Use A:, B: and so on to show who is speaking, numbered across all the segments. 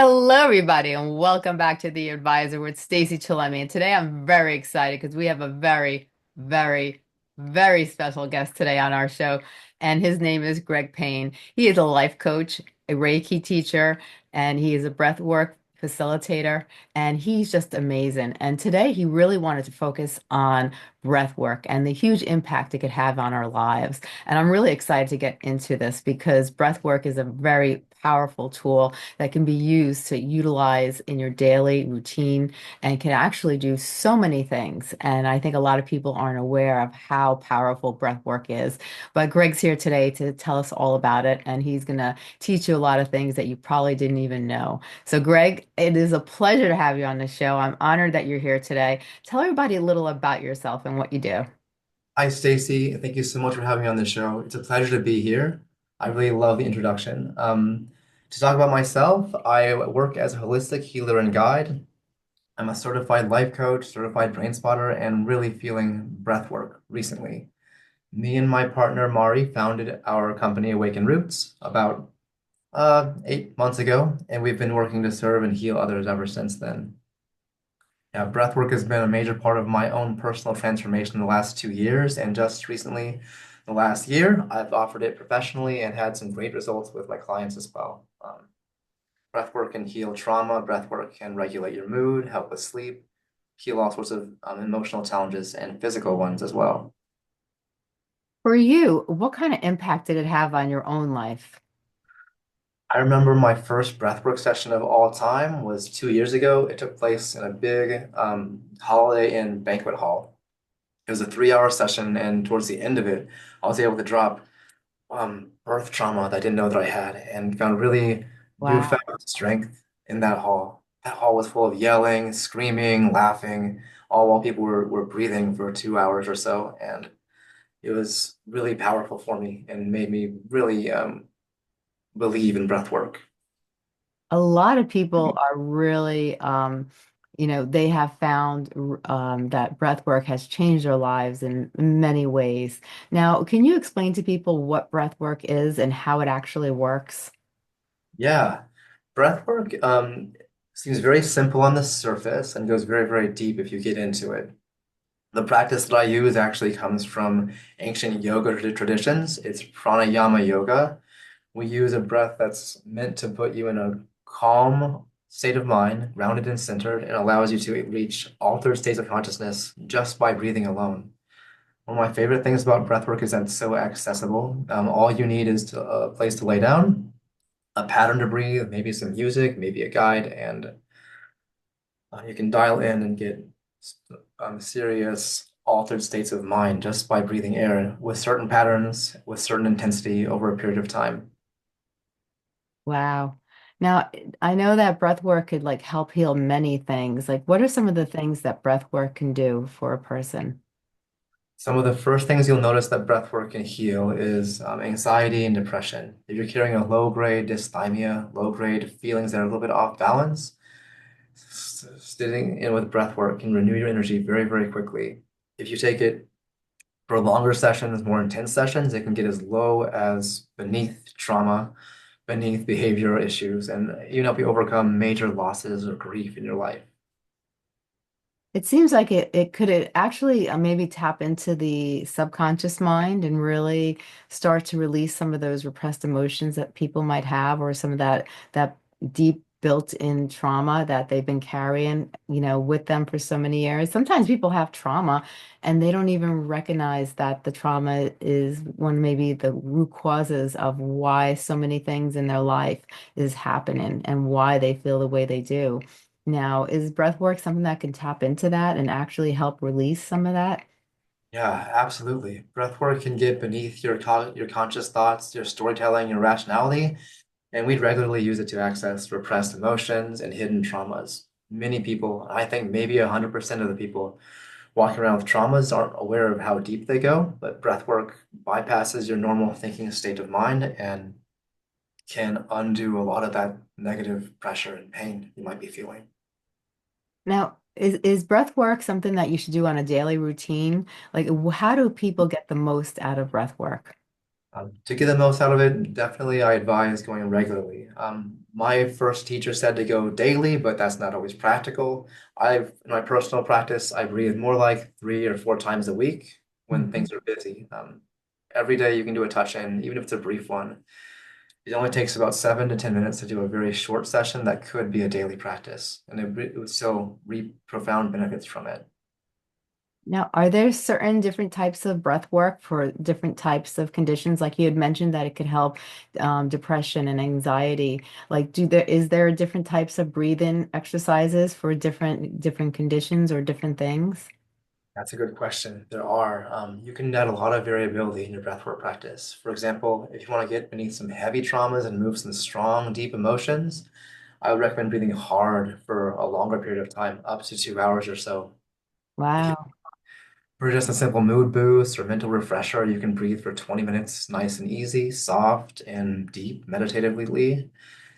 A: Hello, everybody, and welcome back to The Advisor with Stacey Chillemi. And today I'm very excited because we have a very special guest today on our show, and his name is Greg Payne. He is a life coach, a Reiki teacher, and he is a breathwork facilitator, and he's just amazing. And today he really wanted to focus on breathwork and the huge impact it could have on our lives. And I'm really excited to get into this because breathwork is a very powerful tool that can be used to utilize in your daily routine and can actually do so many things. And I think a lot of people aren't aware of how powerful breath work is. But Greg's here today to tell us all about it, and he's going to teach you a lot of things that you probably didn't even know. So, Greg, it is a pleasure to have you on the show. I'm honored that you're here today. Tell everybody a little about yourself and what you do.
B: Hi, Stacey. Thank you so much for having me on the show. It's a pleasure to be here. I really love the introduction. To talk about myself, I work as a holistic healer and guide. I'm a certified life coach, certified brain spotter, and really feeling breath work recently. Me and my partner Mari founded our company Awaken Roots about 8 months ago, and we've been working to serve and heal others ever since then. Yeah, breathwork has been a major part of my own personal transformation in the last 2 years, and just recently, the last year, I've offered it professionally and had some great results with my clients as well. Breathwork can heal trauma, breathwork can regulate your mood, help with sleep, heal all sorts of emotional challenges and physical ones as well.
A: For you, what kind of impact did it have on your own life?
B: I remember my first breathwork session of all time was 2 years ago. It took place in a big holiday inn banquet hall. It was a 3 hour session, and towards the end of it, I was able to drop birth trauma that I didn't know that I had and found really
A: Wow.
B: newfound strength in that hall. That hall was full of yelling, screaming, laughing, all while people were breathing for 2 hours or so. And it was really powerful for me and made me really believe in breath work.
A: A lot of people are really, they have found that breath work has changed their lives in many ways. Now, can you explain to people what breath work is and how it actually works?
B: Yeah, breath work seems very simple on the surface and goes very, very deep if you get into it. The practice that I use actually comes from ancient yoga traditions. It's pranayama yoga. We use a breath that's meant to put you in a calm state of mind, grounded and centered, and allows you to reach altered states of consciousness just by breathing alone. One of my favorite things about breathwork is that it's so accessible. All you need is a place to lay down, a pattern to breathe, maybe some music, maybe a guide, and you can dial in and get serious altered states of mind just by breathing air with certain patterns, with certain intensity over a period of time.
A: Wow. Now, I know that breath work could like help heal many things. Like, what are some of the things that breath work can do for a person?
B: Some of the first things you'll notice that breath work can heal is anxiety and depression. If you're carrying a low-grade dysthymia, low-grade feelings that are a little bit off balance, sitting in with breath work can renew your energy very, very quickly. If you take it for longer sessions, more intense sessions, it can get as low as beneath trauma, beneath behavioral issues, and even help you overcome major losses or grief in your life.
A: It seems like it could it actually maybe tap into the subconscious mind and really start to release some of those repressed emotions that people might have or some of that deep built-in trauma that they've been carrying, with them for so many years. Sometimes people have trauma and they don't even recognize that the trauma is one maybe the root causes of why so many things in their life is happening and why they feel the way they do. Now, is breath work something that can tap into that and actually help release some of that?
B: Yeah, absolutely. Breath work can get beneath your conscious thoughts, your storytelling, your rationality, and we regularly use it to access repressed emotions and hidden traumas. Many people, I think maybe 100% of the people walking around with traumas aren't aware of how deep they go, but breath work bypasses your normal thinking state of mind and can undo a lot of that negative pressure and pain you might be feeling.
A: Now, is breath work something that you should do on a daily routine? Like, how do people get the most out of breath work?
B: To get the most out of it, definitely I advise going regularly. My first teacher said to go daily, but that's not always practical. In my personal practice, I breathe more like 3 or 4 times a week when
A: Mhm.
B: things are busy. Every day you can do a touch in, even if it's a brief one. It only takes about 7 to 10 minutes to do a very short session that could be a daily practice, and it would still reap profound benefits from it.
A: Now, are there certain different types of breath work for different types of conditions? Like you had mentioned that it could help depression and anxiety. Like, is there different types of breathing exercises for different conditions or different things?
B: That's a good question. There are. You can add a lot of variability in your breathwork practice. For example, if you want to get beneath some heavy traumas and move some strong, deep emotions, I would recommend breathing hard for a longer period of time, up to 2 hours or so. If you
A: Wow.
B: For just a simple mood boost or mental refresher, you can breathe for 20 minutes, nice and easy, soft and deep, meditatively,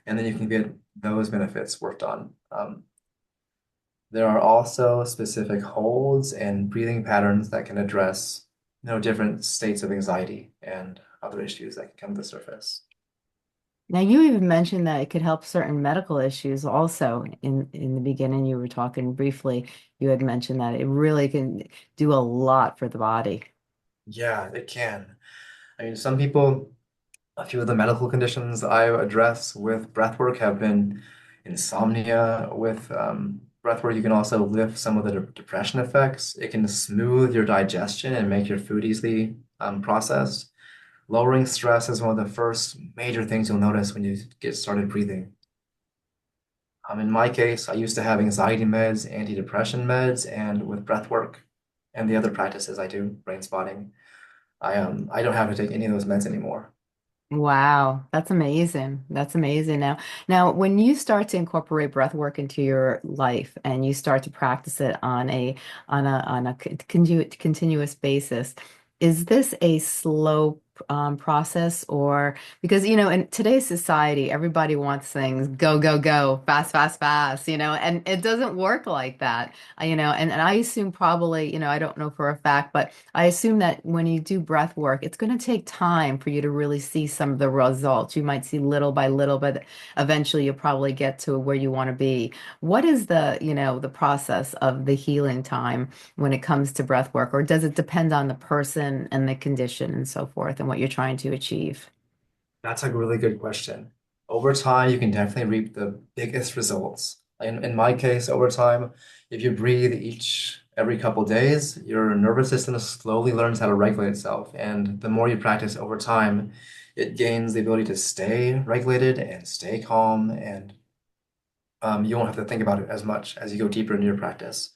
B: and then you can get those benefits worked on. There are also specific holds and breathing patterns that can address, different states of anxiety and other issues that can come to the surface.
A: Now, you even mentioned that it could help certain medical issues also. In the beginning, you were talking briefly, you had mentioned that it really can do a lot for the body.
B: Yeah, it can. I mean, some people, a few of the medical conditions I address with breathwork have been insomnia. With breathwork, you can also lift some of the depression effects. It can smooth your digestion and make your food easily processed. Lowering stress is one of the first major things you'll notice when you get started breathing. In my case, I used to have anxiety meds, antidepressant meds, and with breath work and the other practices I do, brain spotting, I don't have to take any of those meds anymore.
A: Wow, that's amazing. That's amazing. Now, when you start to incorporate breath work into your life and you start to practice it on a continuous basis, is this a slow process or because in today's society, everybody wants things go, go, go, fast, fast, fast, and it doesn't work like that. And I assume probably, I don't know for a fact, but I assume that when you do breath work, it's going to take time for you to really see some of the results. You might see little by little, but eventually you'll probably get to where you want to be. What is the process of the healing time when it comes to breath work, or does it depend on the person and the condition and so forth and what you're trying to achieve?
B: That's a really good question. Over time, you can definitely reap the biggest results. In my case, over time, if you breathe every couple days, your nervous system slowly learns how to regulate itself. And the more you practice over time, it gains the ability to stay regulated and stay calm, and you won't have to think about it as much as you go deeper into your practice.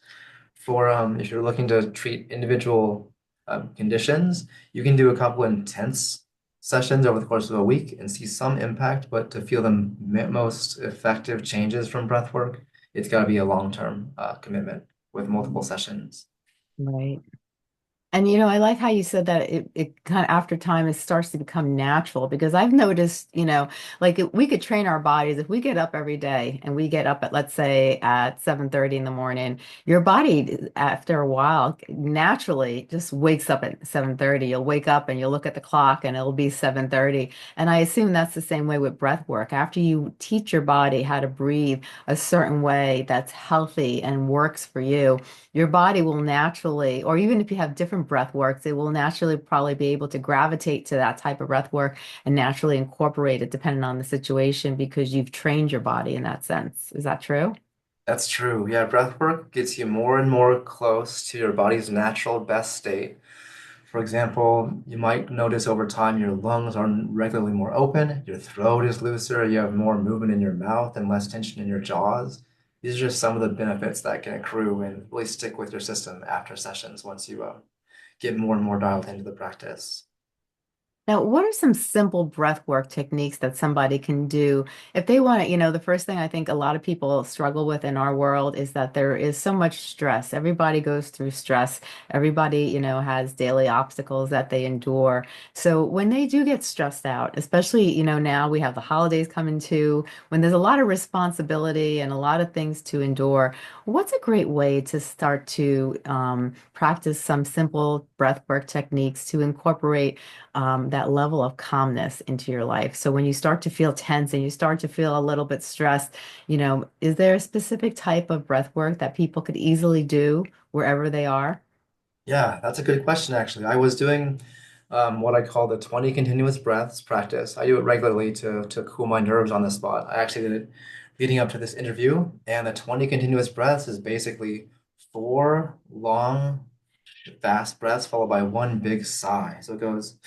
B: If you're looking to treat individual conditions, you can do a couple intense sessions over the course of a week and see some impact, but to feel the most effective changes from breath work, it's got to be a long-term commitment with multiple sessions.
A: Right. And I like how you said that it kind of after time it starts to become natural because I've noticed, like we could train our bodies if we get up every day and we get up at let's say at 7:30 in the morning, your body after a while naturally just wakes up at 7:30. You'll wake up and you'll look at the clock and it'll be 7:30. And I assume that's the same way with breath work. After you teach your body how to breathe a certain way that's healthy and works for you, your body will naturally, or even if you have different breath works, it will naturally probably be able to gravitate to that type of breath work and naturally incorporate it depending on the situation because you've trained your body in that sense. Is that true?
B: That's true. Yeah, breath work gets you more and more close to your body's natural best state. For example, you might notice over time your lungs are regularly more open, your throat is looser, you have more movement in your mouth and less tension in your jaws. These are just some of the benefits that can accrue and really stick with your system after sessions once you get more and more dialed into the practice.
A: Now, what are some simple breath work techniques that somebody can do if they want to? The first thing I think a lot of people struggle with in our world is that there is so much stress. Everybody goes through stress. Everybody, has daily obstacles that they endure. So when they do get stressed out, especially, now we have the holidays coming too, when there's a lot of responsibility and a lot of things to endure, what's a great way to start to practice some simple breath work techniques to incorporate that level of calmness into your life. So when you start to feel tense and you start to feel a little bit stressed, is there a specific type of breath work that people could easily do wherever they are?
B: Yeah, that's a good question, actually. I was doing what I call the 20 continuous breaths practice. I do it regularly to cool my nerves on the spot. I actually did it leading up to this interview, and the 20 continuous breaths is basically four long, fast breaths followed by one big sigh. So it goes,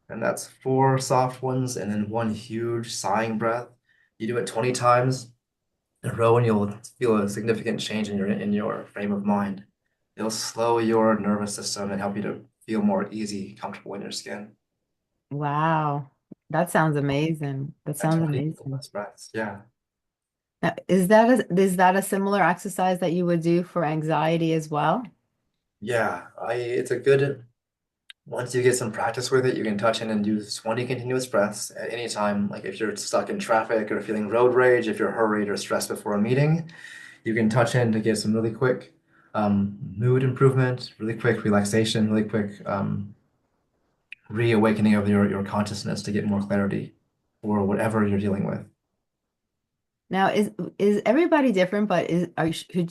B: and that's four soft ones and then one huge sighing breath. You do it 20 times in a row, and you'll feel a significant change in your frame of mind. It'll slow your nervous system and help you to feel more easy, comfortable in your skin.
A: Wow. That sounds amazing. That
B: That's
A: sounds
B: 20
A: amazing.
B: continuous breaths. Yeah.
A: Now, is that a similar exercise that you would do for anxiety as well?
B: Yeah. It's a good, once you get some practice with it, you can touch in and do 20 continuous breaths at any time. Like if you're stuck in traffic or feeling road rage, if you're hurried or stressed before a meeting, you can touch in to get some really quick mood improvement, really quick relaxation, really quick reawakening of your consciousness to get more clarity for whatever you're dealing with.
A: Now, is everybody different? But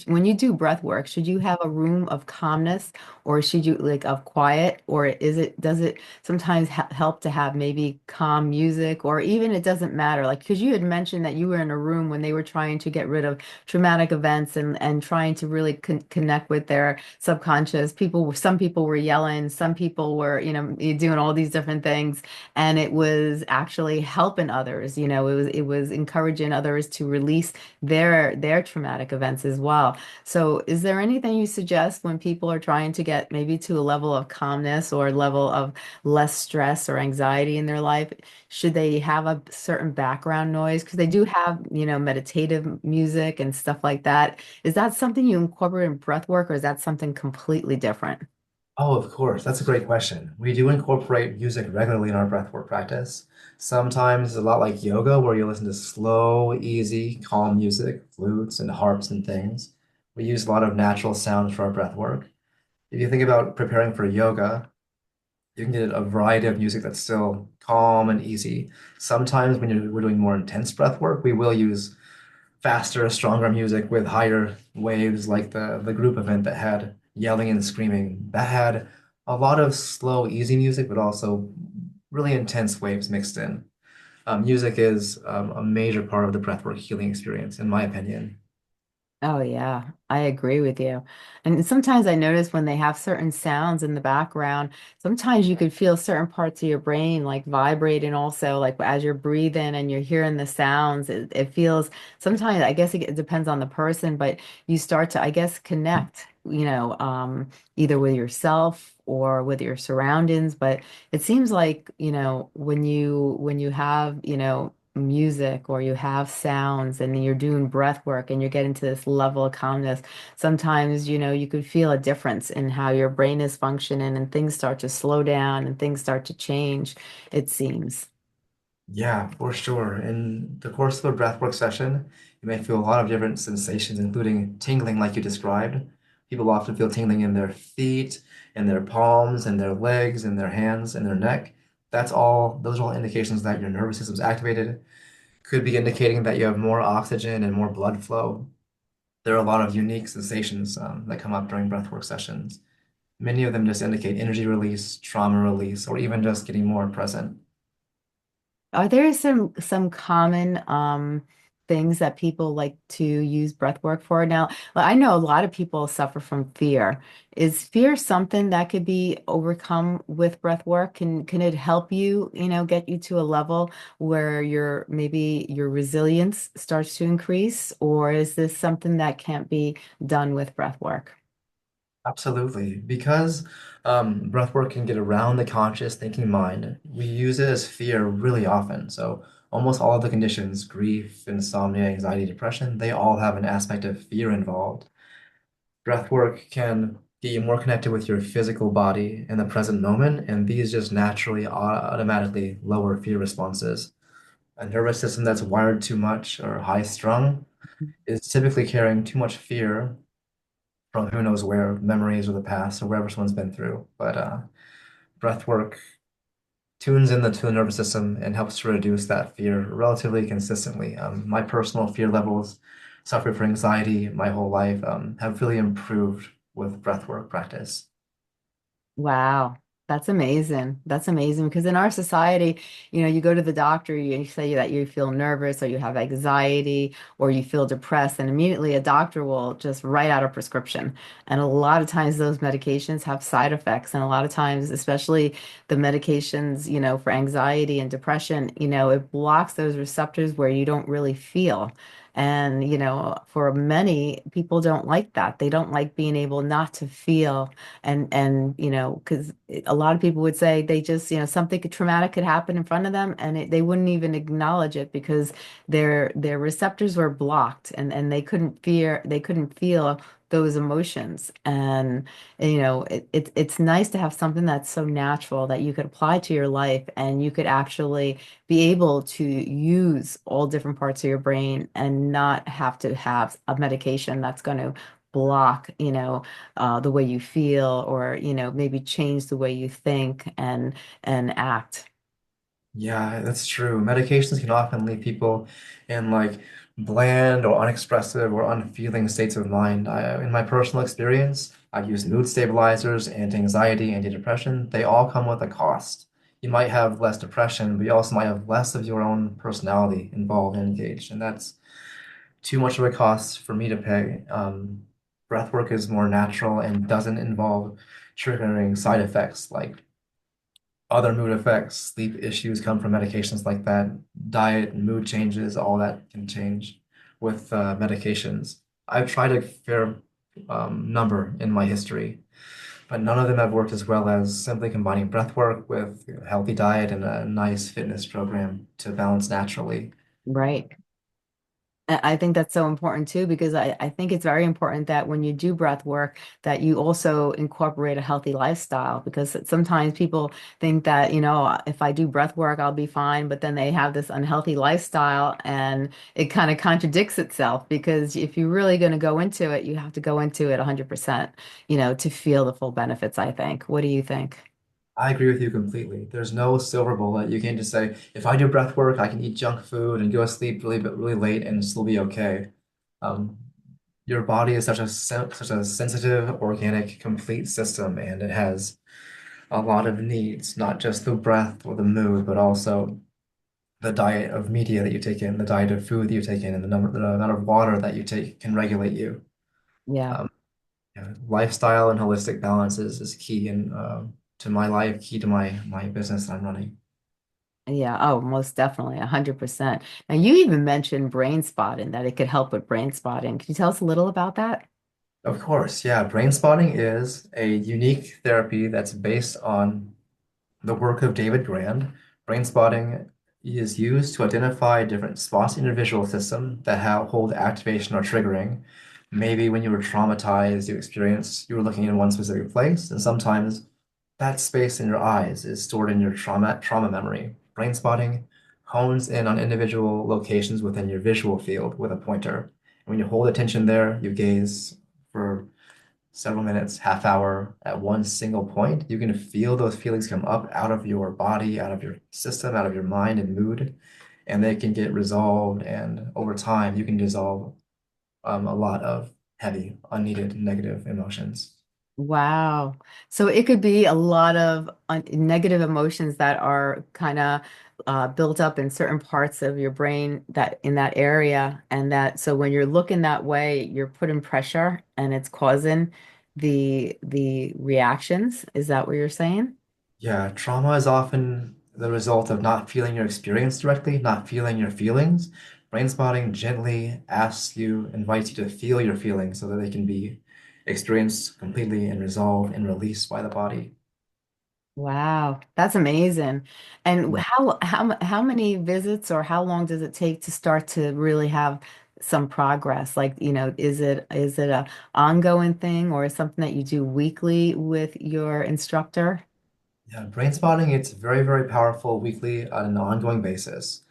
A: when you do breath work, should you have a room of calmness, or should you like of quiet, or does it sometimes help to have maybe calm music, or even it doesn't matter? Like, because you had mentioned that you were in a room when they were trying to get rid of traumatic events and trying to really connect with their subconscious. Some people were yelling, some people were, doing all these different things, and it was actually helping others. It was encouraging others to release their traumatic events as well. So is there anything you suggest when people are trying to get maybe to a level of calmness or a level of less stress or anxiety in their life? Should they have a certain background noise? Because they do have, meditative music and stuff like that. Is that something you incorporate in breath work, or is that something completely different?
B: Oh, of course. That's a great question. We do incorporate music regularly in our breathwork practice. Sometimes it's a lot like yoga, where you listen to slow, easy, calm music, flutes and harps and things. We use a lot of natural sounds for our breathwork. If you think about preparing for yoga, you can get a variety of music that's still calm and easy. Sometimes when we're doing more intense breath work, we will use faster, stronger music with higher waves, like the group event that had yelling and screaming. That had a lot of slow, easy music, but also really intense waves mixed in. Music is a major part of the breathwork healing experience, in my opinion.
A: Oh yeah, I agree with you. And sometimes I notice when they have certain sounds in the background, sometimes you could feel certain parts of your brain like vibrating also, like as you're breathing and you're hearing the sounds, it feels sometimes, I guess it depends on the person, but you start to, I guess, connect, either with yourself or with your surroundings. But it seems like, when you have, music or you have sounds and you're doing breath work and you're getting to this level of calmness, sometimes, you could feel a difference in how your brain is functioning and things start to slow down and things start to change, it seems.
B: Yeah, for sure. In the course of a breathwork session, you may feel a lot of different sensations, including tingling, like you described. People often feel tingling in their feet, in their palms, in their legs, in their hands, in their neck. Those are all indications that your nervous system's activated. Could be indicating that you have more oxygen and more blood flow. There are a lot of unique sensations that come up during breathwork sessions. Many of them just indicate energy release, trauma release, or even just getting more present.
A: Are there some common things that people like to use breath work for? Now, I know a lot of people suffer from fear. Is fear something that could be overcome with breath work? Can it help you, get you to a level where maybe your resilience starts to increase, or is this something that can't be done with breath work?
B: Absolutely. Because breathwork can get around the conscious thinking mind, we use it as fear really often. So almost all of the conditions, grief, insomnia, anxiety, depression, they all have an aspect of fear involved. Breathwork can get you more connected with your physical body in the present moment, and these just naturally automatically lower fear responses. A nervous system that's wired too much or high strung is typically carrying too much fear from who knows where, memories or the past or wherever someone's been through. But breath work tunes in the nervous system and helps to reduce that fear relatively consistently. My personal fear levels, suffered from anxiety my whole life, have really improved with breathwork practice.
A: Wow, that's amazing. That's amazing because in our society, you go to the doctor, you say that you feel nervous or you have anxiety or you feel depressed, and immediately a doctor will just write out a prescription. And a lot of times those medications have side effects. And a lot of times, especially the medications, for anxiety and depression, it blocks those receptors where you don't really feel. And, for many people don't like that. They don't like being able not to feel and because a lot of people would say they just something traumatic could happen in front of them and they wouldn't even acknowledge it because their receptors were blocked and they couldn't feel those emotions and it's nice to have something that's so natural that you could apply to your life and you could actually be able to use all different parts of your brain and not have to have a medication that's going to block the way you feel or maybe change the way you think and act.
B: Yeah, that's true. Medications can often leave people in like bland or unexpressive or unfeeling states of mind. In my personal experience, I've used mood stabilizers, anti-anxiety, antidepressant. They all come with a cost. You might have less depression, but you also might have less of your own personality involved and engaged, and that's too much of a cost for me to pay. Breath work is more natural and doesn't involve triggering side effects like other mood effects, sleep issues come from medications like that. Diet, mood changes, all that can change with medications. I've tried a fair number in my history, but none of them have worked as well as simply combining breath work with a healthy diet and a nice fitness program to balance naturally.
A: Right. I think that's so important too, because I think it's very important that when you do breath work, that you also incorporate a healthy lifestyle. Because sometimes people think that, if I do breath work, I'll be fine. But then they have this unhealthy lifestyle and it kind of contradicts itself. Because if you're really going to go into it, you have to go into it 100%, to feel the full benefits, I think. What do you think?
B: I agree with you completely. There's no silver bullet. You can't just say, if I do breath work, I can eat junk food and go to sleep really late and still be okay. Um, your body is such a sensitive, organic, complete system, and it has a lot of needs, not just the breath or the mood, but also the diet of media that you take in, the diet of food that you take in, and the amount of water that you take can regulate you.
A: Yeah.
B: Um, yeah, lifestyle and holistic balance is key in to my life, key to my business that I'm running.
A: Yeah, oh, most definitely, 100%. Now, you even mentioned brain spotting, that it could help with brain spotting. Can you tell us a little about that?
B: Of course, yeah, brain spotting is a unique therapy that's based on the work of David Grand. Brain spotting is used to identify different spots in your visual system that hold activation or triggering. Maybe when you were traumatized, you were looking in one specific place, and sometimes that space in your eyes is stored in your trauma memory. Brain spotting hones in on individual locations within your visual field with a pointer. And when you hold attention there, you gaze for several minutes, half hour at one single point, you can feel those feelings come up out of your body, out of your system, out of your mind and mood, and they can get resolved. And over time, you can dissolve a lot of heavy, unneeded negative emotions.
A: Wow. So it could be a lot of negative emotions that are kind of built up in certain parts of your brain that in that area. And that so when you're looking that way, you're putting pressure and it's causing the reactions. Is that what you're saying?
B: Yeah, trauma is often the result of not feeling your experience directly, not feeling your feelings. Brain spotting gently invites you to feel your feelings so that they can be experienced completely and resolved and released by the body.
A: Wow, that's amazing. And how many visits or how long does it take to start to really have some progress? Like, is it a ongoing thing or something that you do weekly with your instructor?
B: Yeah, brain spotting, it's very, very powerful weekly on an ongoing basis.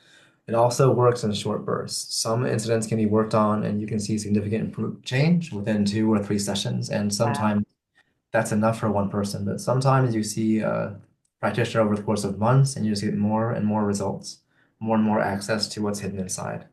B: It also works in short bursts. Some incidents can be worked on and you can see significant change within 2 or 3 sessions. And
A: Wow.
B: sometimes that's enough for one person. But sometimes you see a practitioner over the course of months and you just get more and more results, more and more access to what's hidden inside.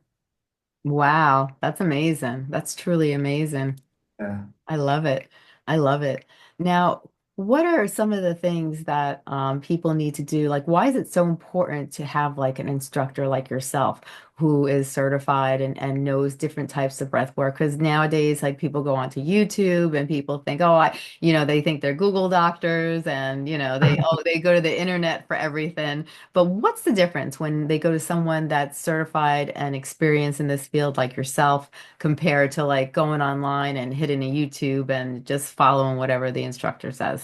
A: Wow, that's amazing. That's truly amazing.
B: Yeah.
A: I love it. I love it. Now, what are some of the things that people need to do? Like, why is it so important to have like an instructor like yourself who is certified and knows different types of breath work? Because nowadays, like people go onto YouTube and people think, oh, they think they're Google doctors and they go to the internet for everything. But what's the difference when they go to someone that's certified and experienced in this field like yourself, compared to like going online and hitting a YouTube and just following whatever the instructor says?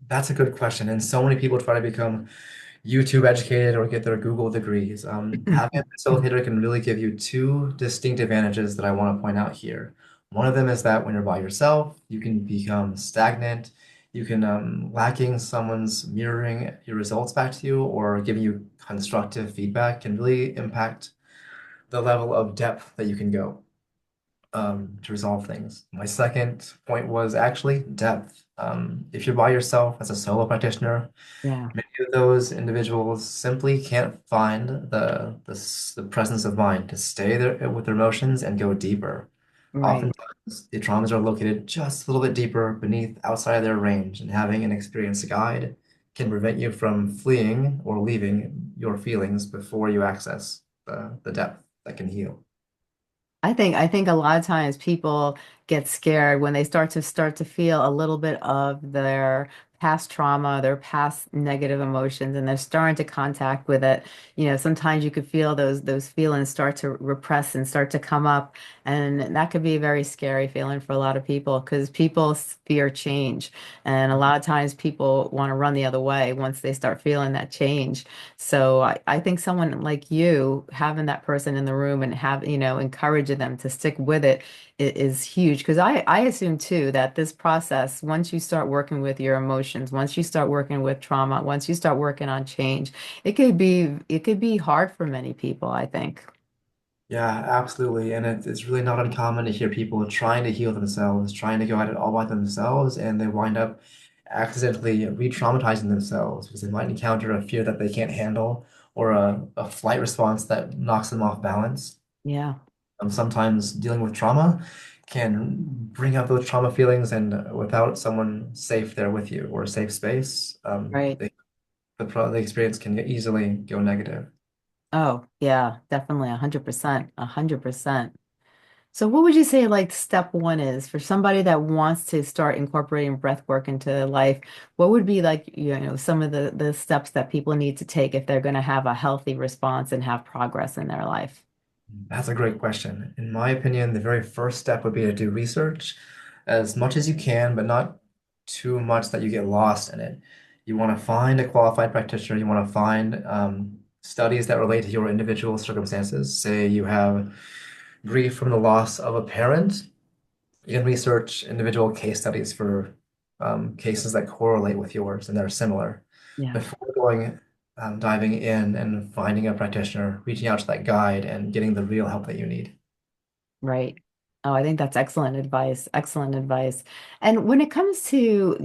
B: That's a good question. And so many people try to become YouTube educated or get their Google degrees. Having a facilitator can really give you two distinct advantages that I want to point out here. One of them is that when you're by yourself, you can become stagnant. You can lacking someone's mirroring your results back to you or giving you constructive feedback can really impact the level of depth that you can go to resolve things. My second point was actually depth. If you're by yourself as a solo practitioner,
A: Yeah,
B: many of those individuals simply can't find the presence of mind to stay there with their emotions and go deeper.
A: right.
B: Oftentimes, the traumas are located just a little bit deeper beneath, outside of their range, and having an experienced guide can prevent you from fleeing or leaving your feelings before you access the depth that can heal.
A: I think a lot of times people get scared when they start to feel a little bit of their past trauma, their past negative emotions, and they're starting to contact with it. Sometimes you could feel those feelings start to repress and start to come up, and that could be a very scary feeling for a lot of people because people fear change, and a lot of times people want to run the other way once they start feeling that change. So I think someone like you having that person in the room and encouraging them to stick with it is huge. Because I assume too that this process, once you start working with your emotions, once you start working with trauma, once you start working on change, it could be hard for many people, I think.
B: Yeah, absolutely. And it's really not uncommon to hear people trying to heal themselves, trying to go at it all by themselves, and they wind up accidentally re-traumatizing themselves because they might encounter a fear that they can't handle or a flight response that knocks them off balance.
A: Yeah,
B: Sometimes dealing with trauma can bring up those trauma feelings, and without someone safe there with you or a safe space,
A: right.
B: the experience can easily go negative.
A: Oh, yeah, definitely 100%, 100%. So what would you say like step one is for somebody that wants to start incorporating breath work into their life? What would be like, some of the steps that people need to take if they're going to have a healthy response and have progress in their life?
B: That's a great question. In my opinion, the very first step would be to do research as much as you can, but not too much that you get lost in it. You want to find a qualified practitioner. You want to find studies that relate to your individual circumstances. Say you have grief from the loss of a parent. You can research individual case studies for cases that correlate with yours and that are similar
A: Yeah.
B: before diving in and finding a practitioner, reaching out to that guide and getting the real help that you need.
A: Right. Oh, I think that's excellent advice. Excellent advice. And when it comes to,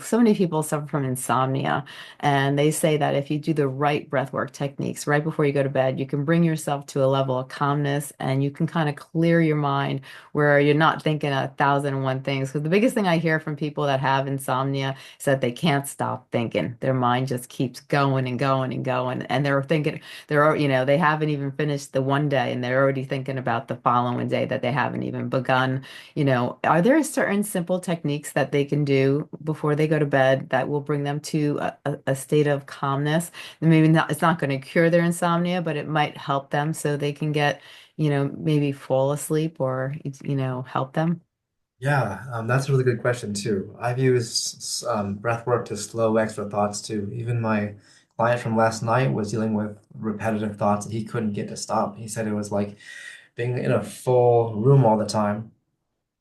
A: so many people suffer from insomnia, and they say that if you do the right breathwork techniques right before you go to bed, you can bring yourself to a level of calmness and you can kind of clear your mind where you're not thinking 1,001 things. Because the biggest thing I hear from people that have insomnia is that they can't stop thinking. Their mind just keeps going and going and going, and they're thinking they haven't even finished the one day and they're already thinking about the following day that they haven't even begun. Are there certain simple techniques that they can do before they go to bed that will bring them to a state of calmness? And maybe not, it's not going to cure their insomnia, but it might help them so they can get, maybe fall asleep or, help them.
B: Yeah, that's a really good question too. I've used breath work to slow extra thoughts too. Even my client from last night was dealing with repetitive thoughts that he couldn't get to stop. He said it was like being in a full room all the time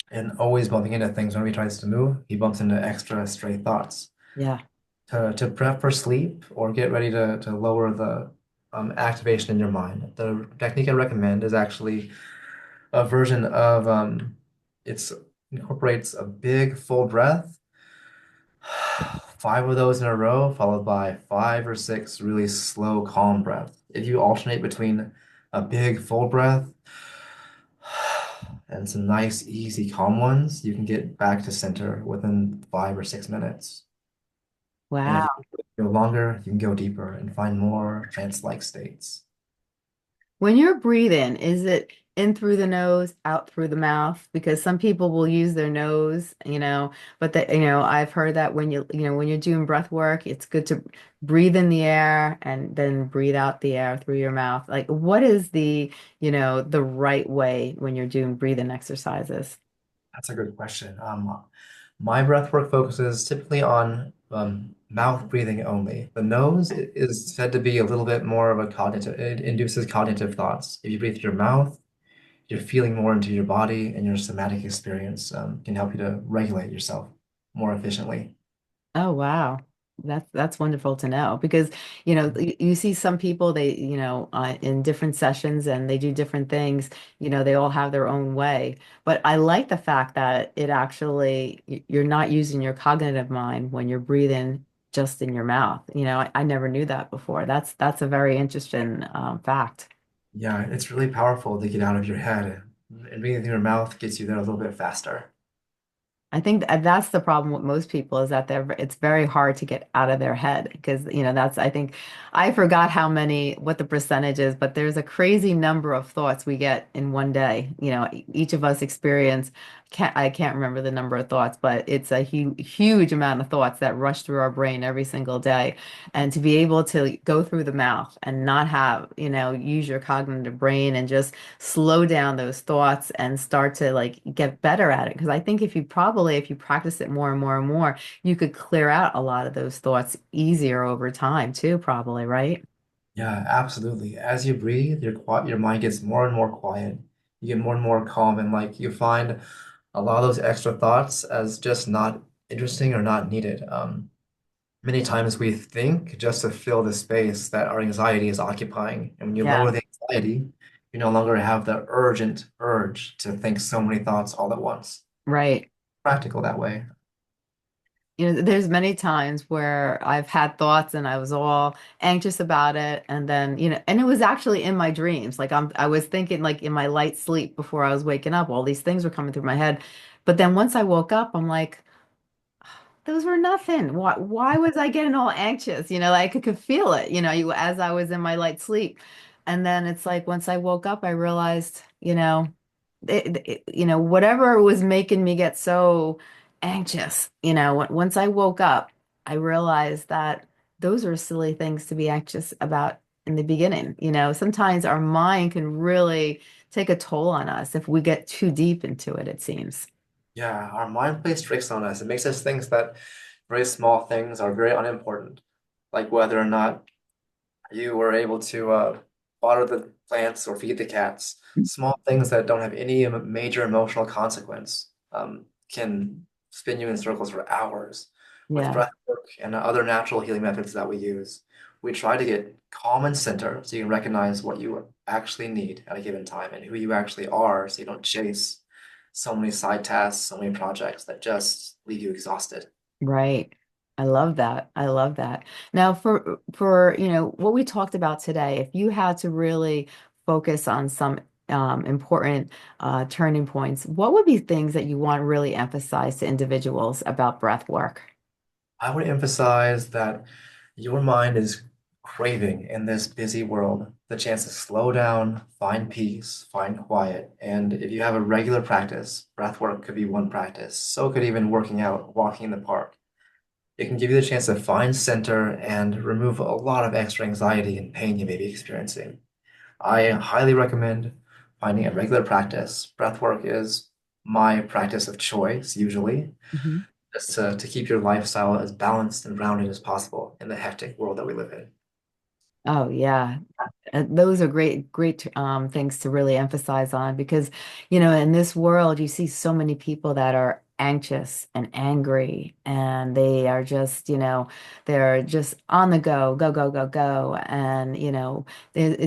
B: and always bumping into things whenever he tries to move. He bumps into extra stray thoughts.
A: Yeah.
B: To prep for sleep or get ready to lower activation in your mind. The technique I recommend is actually a version of it's incorporates a big full breath, five of those in a row, followed by five or six really slow, calm breaths. If you alternate between a big full breath and some nice, easy, calm ones, you can get back to center within 5 or 6 minutes. And if
A: Wow.
B: you go longer, you can go deeper and find more trance-like states.
A: When you're breathing, is it in through the nose, out through the mouth? Because some people will use their nose, but I've heard that when you're doing breath work, it's good to breathe in the air and then breathe out the air through your mouth. Like, what is the right way when you're doing breathing exercises?
B: That's a good question. My breath work focuses typically on mouth breathing only. The nose is said to be a little bit more of a cognitive, it induces cognitive thoughts. If you breathe through your mouth, you're feeling more into your body, and your somatic experience can help you to regulate yourself more efficiently.
A: Oh wow. That's wonderful to know because you see some people in different sessions and they do different things, they all have their own way. But I like the fact that it actually you're not using your cognitive mind when you're breathing just in your mouth. I never knew that before. That's a very interesting fact.
B: Yeah, it's really powerful to get out of your head, and breathing through your mouth gets you there a little bit faster.
A: I think that's the problem with most people is that it's very hard to get out of their head because, I think I forgot what the percentage is, but there's a crazy number of thoughts we get in one day. Each of us experience, I can't remember the number of thoughts, but it's a huge amount of thoughts that rush through our brain every single day. And to be able to go through the mouth and not use your cognitive brain and just slow down those thoughts and start to like get better at it. Because I think if you practice it more and more and more, you could clear out a lot of those thoughts easier over time too, probably, right?
B: Yeah, absolutely. As you breathe, your mind gets more and more quiet. You get more and more calm, and like you find a lot of those extra thoughts as just not interesting or not needed. Many times we think just to fill the space that our anxiety is occupying, and when you lower
A: Yeah,
B: the anxiety, you no longer have the urgent urge to think so many thoughts all at once.
A: right.
B: Practical that way.
A: There's many times where I've had thoughts and I was all anxious about it. And then, and it was actually in my dreams. Like I was thinking like in my light sleep before I was waking up, all these things were coming through my head. But then once I woke up, I'm like, those were nothing. Why was I getting all anxious? Like I could feel it, as I was in my light sleep. And then it's like once I woke up, I realized, whatever was making me get so anxious, once I woke up, I realized that those are silly things to be anxious about in the beginning. Sometimes our mind can really take a toll on us if we get too deep into it, it seems.
B: Yeah, our mind plays tricks on us. It makes us think that very small things are very unimportant, like whether or not you were able to water the plants or feed the cats. Small things that don't have any major emotional consequence can spin you in circles for hours. With
A: Yeah,
B: breath work and other natural healing methods that we use, we try to get calm and center so you can recognize what you actually need at a given time and who you actually are so you don't chase so many side tasks, so many projects that just leave you exhausted.
A: right. I love that. I love that. Now for what we talked about today, if you had to really focus on some important turning points, what would be things that you want to really emphasize to individuals about breath work?
B: I would emphasize that your mind is craving in this busy world the chance to slow down, find peace, find quiet. And if you have a regular practice, breath work could be one practice. So could even working out, walking in the park. It can give you the chance to find center and remove a lot of extra anxiety and pain you may be experiencing. I highly recommend finding a regular practice. Breath work is my practice of choice, usually
A: Mhm.
B: just to keep your lifestyle as balanced and grounded as possible in the hectic world that we live in.
A: Oh yeah. Those are great things to really emphasize on because, in this world, you see so many people that are anxious and angry, and they are just, they're just on the go, go, go, go, go. And,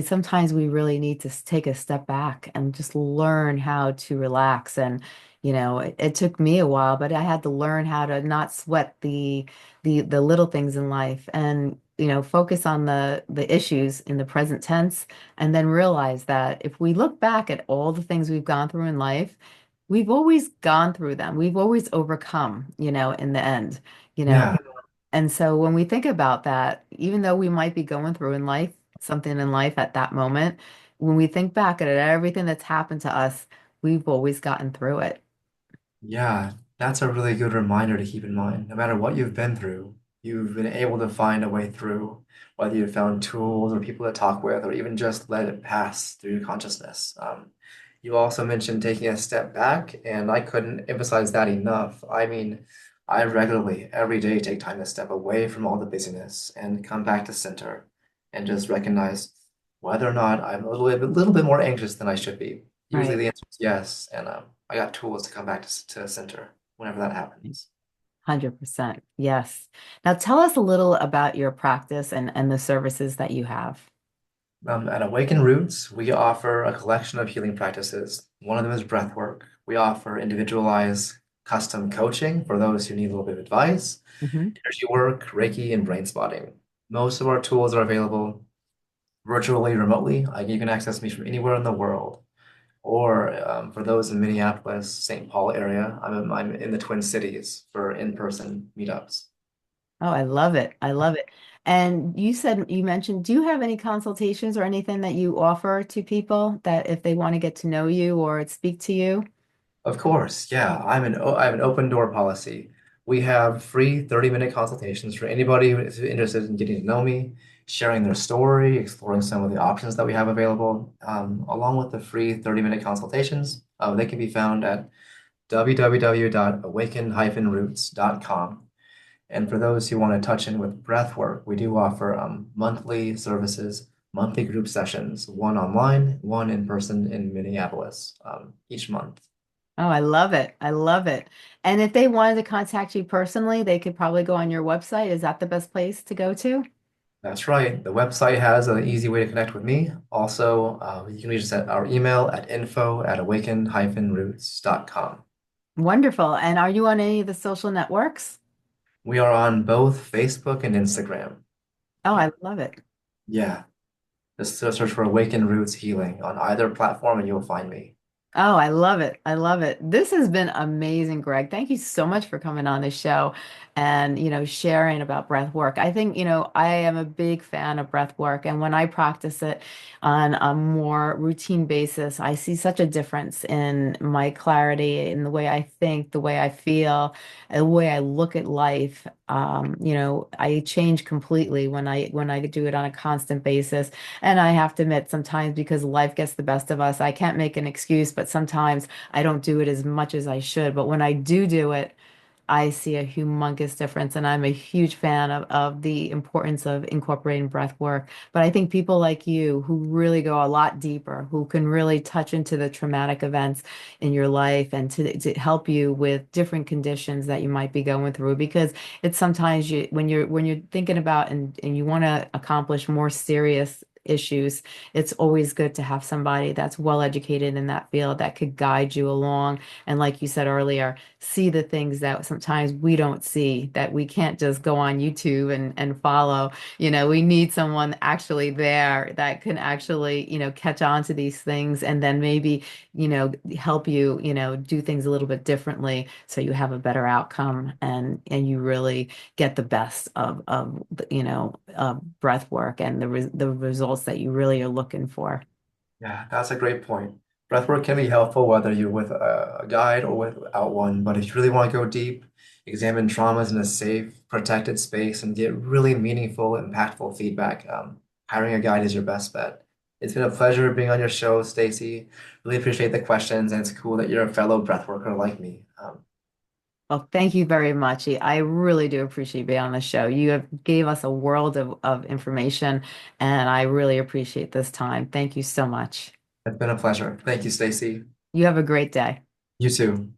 A: sometimes we really need to take a step back and just learn how to relax. And, it took me a while, but I had to learn how to not sweat the little things in life and, focus on the issues in the present tense, and then realize that if we look back at all the things we've gone through in life, we've always gone through them. We've always overcome, in the end, you know.
B: Yeah,
A: And so when we think about that, even though we might be going through in life, something in life at that moment, when we think back at everything that's happened to us, we've always gotten through it.
B: yeah, that's a really good reminder to keep in mind. No matter what you've been through, you've been able to find a way through, whether you found tools or people to talk with, or even just let it pass through your consciousness. You also mentioned taking a step back, and I couldn't emphasize that enough. I mean, I regularly, every day, take time to step away from all the busyness and come back to center and just recognize whether or not I'm a little bit more anxious than I should be. Usually
A: Right.
B: the answer is yes, and I got tools to come back to center whenever that happens.
A: 100%. Yes. Now tell us a little about your practice and the services that you have.
B: At Awaken Roots, we offer a collection of healing practices. One of them is breathwork. We offer individualized custom coaching for those who need a little bit of advice,
A: Hmm.
B: energy work, Reiki, and brain spotting. Most of our tools are available virtually, remotely. You can access me from anywhere in the world. Or for those in Minneapolis, St. Paul area, I'm in the Twin Cities for in-person meetups.
A: Oh, I love it. I love it. And you mentioned, do you have any consultations or anything that you offer to people that if they want to get to know you or speak to you?
B: Of course, yeah. I have an open door policy. We have free 30-minute consultations for anybody who is interested in getting to know me, sharing their story, exploring some of the options that we have available, along with the free 30-minute consultations. They can be found at www.awaken-roots.com. And for those who want to touch in with breath work, we do offer monthly services, monthly group sessions, one online, one in person in Minneapolis, each month.
A: Oh, I love it. I love it. And if they wanted to contact you personally, they could probably go on your website. Is that the best place to go to?
B: That's right. The website has an easy way to connect with me. Also, you can reach us at our email at info@awaken-roots.com.
A: Wonderful. And are you on any of the social networks?
B: We are on both Facebook and Instagram.
A: Oh, I love it.
B: Yeah, just search for Awaken Roots Healing on either platform and you'll find me.
A: Oh, I love it. I love it. This has been amazing, Greg. Thank you so much for coming on the show and, sharing about breath work. I think, I am a big fan of breath work. And when I practice it on a more routine basis, I see such a difference in my clarity, in the way I think, the way I feel, the way I look at life. I change completely when I do it on a constant basis. And I have to admit, sometimes because life gets the best of us, I can't make an excuse, but sometimes I don't do it as much as I should. But when I do it, I see a humongous difference. And I'm a huge fan of the importance of incorporating breath work. But I think people like you who really go a lot deeper, who can really touch into the traumatic events in your life and to help you with different conditions that you might be going through, because it's sometimes when you're thinking about and you want to accomplish more serious issues, it's always good to have somebody that's well educated in that field that could guide you along. And like you said earlier, see the things that sometimes we don't see, that we can't just go on YouTube and follow. We need someone actually there that can actually, catch on to these things and then maybe, help you, do things a little bit differently so you have a better outcome and you really get the best of breath work and the results that you really are looking for.
B: Yeah, that's a great point. Breathwork can be helpful whether you're with a guide or without one, but if you really want to go deep, examine traumas in a safe, protected space, and get really meaningful, impactful feedback, hiring a guide is your best bet. It's been a pleasure being on your show, Stacey. Really appreciate the questions, and it's cool that you're a fellow breathworker like me.
A: Well, thank you very much. I really do appreciate being on the show. You have gave us a world of information, and I really appreciate this time. Thank you so much.
B: It's been a pleasure. Thank you, Stacey.
A: You have a great day.
B: You too.